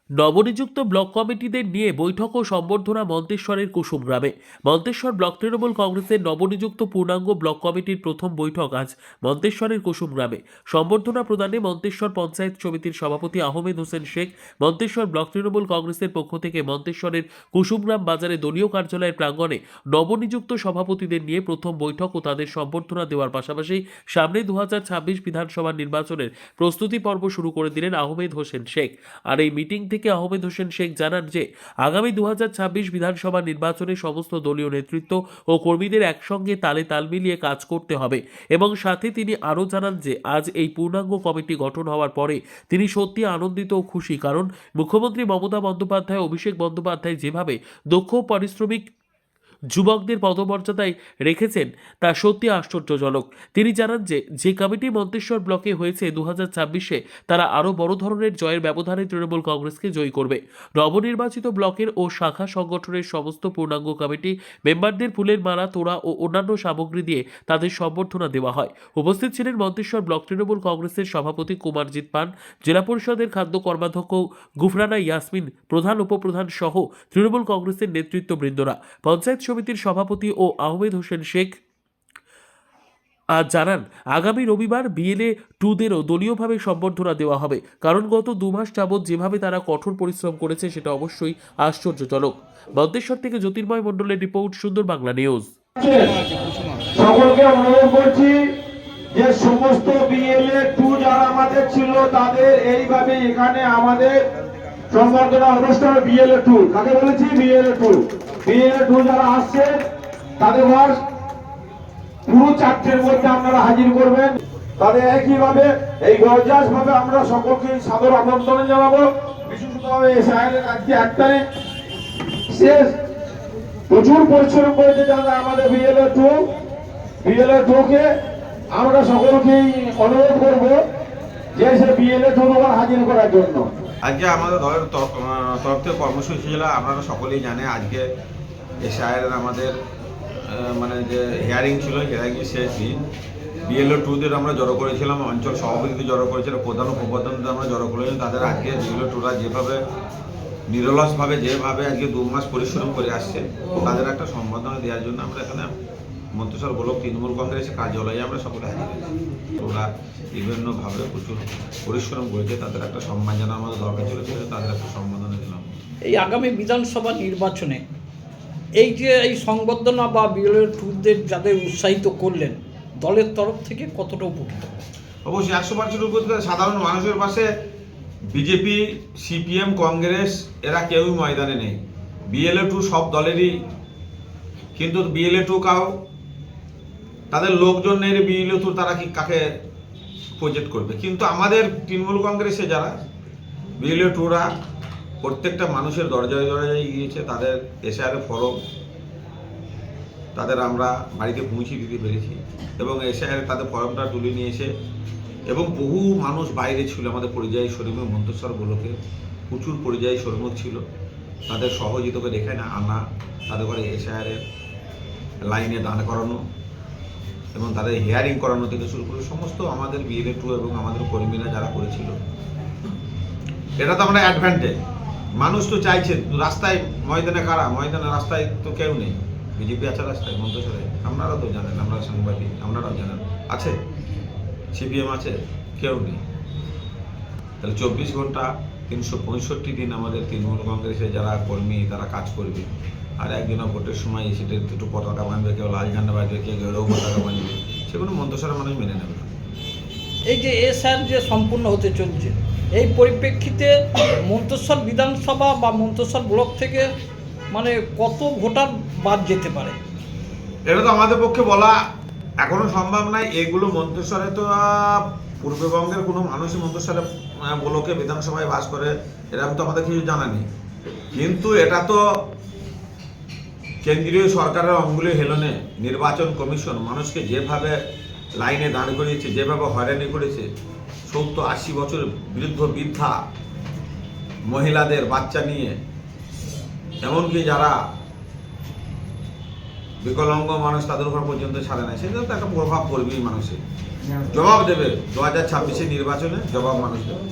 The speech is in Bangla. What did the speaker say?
নবনিযুক্ত ব্লক কমিটিদের নিয়ে বৈঠক ও সম্বর্ধনা মন্তেশ্বরের কুসুমগ্রামে। মন্তেশ্বর ব্লক তৃণমূল কংগ্রেসের নবনিযুক্ত পূর্ণাঙ্গ ব্লক কমিটির প্রথম বৈঠক আজ মন্তেশ্বরের কুসুমগ্রামে। সম্বর্ধনা প্রদানে মন্তেশ্বর পঞ্চায়েত সমিতির সভাপতি আহমেদ হোসেন শেখ, মন্তেশ্বর ব্লক তৃণমূল কংগ্রেসের পক্ষ থেকে মন্তেশ্বরের কুসুমগ্রাম বাজারে দলীয় কার্যালয়ের প্রাঙ্গণে নবনিযুক্ত সভাপতিদের নিয়ে প্রথম বৈঠক ও তাদের সম্বর্ধনা দেওয়ার পাশাপাশি সামনে 2026 বিধানসভা নির্বাচনের প্রস্তুতি পর্ব শুরু করে দিলেন আহমেদ হোসেন শেখ। আর এই মিটিং থেকে আহমেদ হোসেন শেখ জানান যে আগামী 2026 বিধানসভা নির্বাচনে সমস্ত দলীয় নেতৃত্ব ও কর্মীদের একসঙ্গে তালে তাল মিলিয়ে কাজ করতে হবে এবং সাথে তিনি আরও জানান যে আজ এই পূর্ণাঙ্গ কমিটি গঠন হওয়ার পরে তিনি সত্যি আনন্দিত ও খুশি, কারণ মুখ্যমন্ত্রী মমতা বন্দ্যোপাধ্যায়, অভিষেক বন্দ্যোপাধ্যায় যেভাবে দক্ষ পরিশ্রমিক যুবকদের পদমর্যাদায় রেখেছেন তা সত্যি আশ্চর্যজনক। তিনি জানান যে যে কমিটি মন্তেশ্বর ব্লকে হয়েছে 2026-এ তারা আরও বড় ধরনের জয়ের ব্যবধানে তৃণমূল কংগ্রেসকে জয়ী করবে। নবনির্বাচিত ব্লকের ও শাখা সংগঠনের সমস্ত পূর্ণাঙ্গ কমিটি মেম্বারদের ফুলের মালা, তোড়া ও অন্যান্য সামগ্রী দিয়ে তাদের সম্বর্ধনা দেওয়া হয়। উপস্থিত ছিলেন মন্তেশ্বর ব্লক তৃণমূল কংগ্রেসের সভাপতি কুমারজিৎ পান, জেলা পরিষদের খাদ্য কর্মাধ্যক্ষ গুফরানা ইয়াসমিন, প্রধান উপপ্রধান সহ তৃণমূল কংগ্রেসের নেতৃত্ববৃন্দরা। পঞ্চায়েত সমিতির সভাপতি ও আহমেদ হোসেন শেখ জানান আগামী রবিবার বিএলএ 2দেরও দলীয়ভাবে সম্বর্ধনা দেওয়া হবে, কারণ গত 2 মাস যাবৎ যেভাবে তারা কঠোর পরিশ্রম করেছে সেটা অবশ্যই আশ্চর্যজনক। মন্তেশ্বর থেকে জ্যোতির্ময় মণ্ডলের রিপোর্ট, সুন্দর বাংলা নিউজ। সকলকে অনুরোধ করছি যে সমস্ত বিএলএ 2 যারা আমাদের ছিল তাদের এইভাবে এখানে আমাদের সম্বর্ধনা অনুষ্ঠান। বিএলএ 2 কাকে বলেছি? বিএলএ 2 যারা আসছে তাদের বয়স পুরো 4টের মধ্যে আপনারা হাজির করবেন। তাদের একইভাবে এই গর্জাস ভাবে আমরা সকলকে সাদর আমন্ত্রণ জানাবো। বিশেষভাবে এসআইয়ের আজকে 1 তারিখ শেষ, প্রচুর পরিশ্রম করেছে যারা আমাদের বিএলএ 2 কে আমরা সকলকেই অনুরোধ করব যে সে বিএলএ 2 হাজির করার জন্য। আজকে আমাদের দলের তরফ থেকে কর্মসূচি ছিল, আপনারা সকলেই জানে আজকে এসআইয়ের আমাদের মানে যে হিয়ারিং ছিল, হিয়ারিংয়ের শেষ দিন। বিএলও 2দের আমরা জড়ো করেছিলাম, অঞ্চল সভাপতিদের জড়ো করেছিলাম, প্রধান উপপ্রধানদের আমরা জড়ো করেছিলাম। তাদের আজকে বিএলও 2রা যেভাবে নিরলসভাবে যেভাবে আজকে 2 মাস পরিশ্রম করে আসছে তাদের একটা সম্বর্ধনা দেওয়ার জন্য আমরা এখানে মন্তেশ্বর ব্লক তৃণমূল কংগ্রেসের কার্যালয়ে আমরা সকলে হাজির হয়েছি। ওরা বিভিন্নভাবে প্রচুর পরিশ্রম করেছে, তাদের একটা সম্মান জানা আমাদের দরকার ছিল, তাদের একটা সম্বোধনা দিলাম। এই আগামী বিধানসভা নির্বাচনে এই যে এই সংবর্ধনা বা বিএলএ 2দের যাদের উৎসাহিত করলেন, দলের তরফ থেকে কতটা উপকৃত? অবশ্যই 100% উপকৃত। সাধারণ মানুষের পাশে বিজেপি, সিপিএম, কংগ্রেস এরা কেউই ময়দানে নেই। বিএলএ 2 সব দলেরই, কিন্তু বিএলএ 2 কাউ তাদের লোকজন নেই। বিএলএ 2 তারা কি কাকে প্রজেক্ট করবে? কিন্তু আমাদের তৃণমূল কংগ্রেসে যারা বিএলএ 2রা প্রত্যেকটা মানুষের দরজায় দরজায় গিয়েছে, তাদের এসআইয়ের ফরম তাদের আমরা বাড়িতে পৌঁছে দিতে পেরেছি এবং এসআইয়ের তাদের ফর্মটা তুলে নিয়ে এসে, এবং বহু মানুষ বাইরে ছিল আমাদের পরিযায়ী শ্রমিক, মন্তেশ্বর ব্লকে প্রচুর পরিযায়ী শ্রমিক ছিল, তাদের সহযোগিতাকে রেখে না আনা, তাদের ঘরে এসআইয়ের লাইনে দাঁড় করানো এবং তাদের হিয়ারিং করানো থেকে শুরু করে সমস্ত আমাদের বিএলএ 2 এবং আমাদের কর্মীরা যারা করেছিল, এটা তো আমরা অ্যাডভান্টেজ। মানুষ তো চাইছে রাস্তায়, ময়দানে কারা? ময়দানে রাস্তায় তো কেউ নেই। বিজেপি আছে রাস্তায় মন্তেশ্বরে, আপনারা তো জানেন, আমরা সাংবাদিক, আপনারাও জানেন আছে। সিপিএম আছে, কেউ নেই। তাহলে 24 ঘন্টা 365 দিন আমাদের তৃণমূল কংগ্রেসের যারা কর্মী তারা কাজ করবে। আর একজনের ভোটের সময় সেটা একটু পতাকা বাঁধবে, কেউ লাল ঝান্ডা বাঁধবে, কেউ গেরো পতাকা বাঁধবে, সেগুলো মন্তেশ্বরের মানুষ মেনে নেবে না। এই যে এসআর যে সম্পূর্ণ হতে চলছে, এই পরিপ্রেক্ষিতে মন্তেশ্বর বিধানসভা বা মন্তেশ্বর ব্লক থেকে মানে কত ভোটার বাদ যেতে পারে? এটা তো আমাদের পক্ষে বলা এখনো সম্ভব নয়। এগুলো মন্তেশ্বরে তো পূর্ববঙ্গের কোনো মানুষই মন্তেশ্বরে ব্লকে বিধানসভায় বাস করে এরকম তো আমাদের কিছু জানা নেই। কিন্তু এটা তো কেন্দ্রীয় সরকারের অঙ্গুলি হেলনে নির্বাচন কমিশন মানুষকে যেভাবে লাইনে দাঁড় করিয়েছে, যেভাবে হয়রানি করেছে, 70-80 বছর বৃদ্ধা মহিলাদের বাচ্চা নিয়ে, এমনকি যারা বিকলাঙ্গ মানুষ তাদের উপর পর্যন্ত ছাড়ে না, সেটা তো একটা প্রভাব পড়বেই। মানুষের জবাব দেবে 2026 নির্বাচনে, জবাব মানুষ দেবে।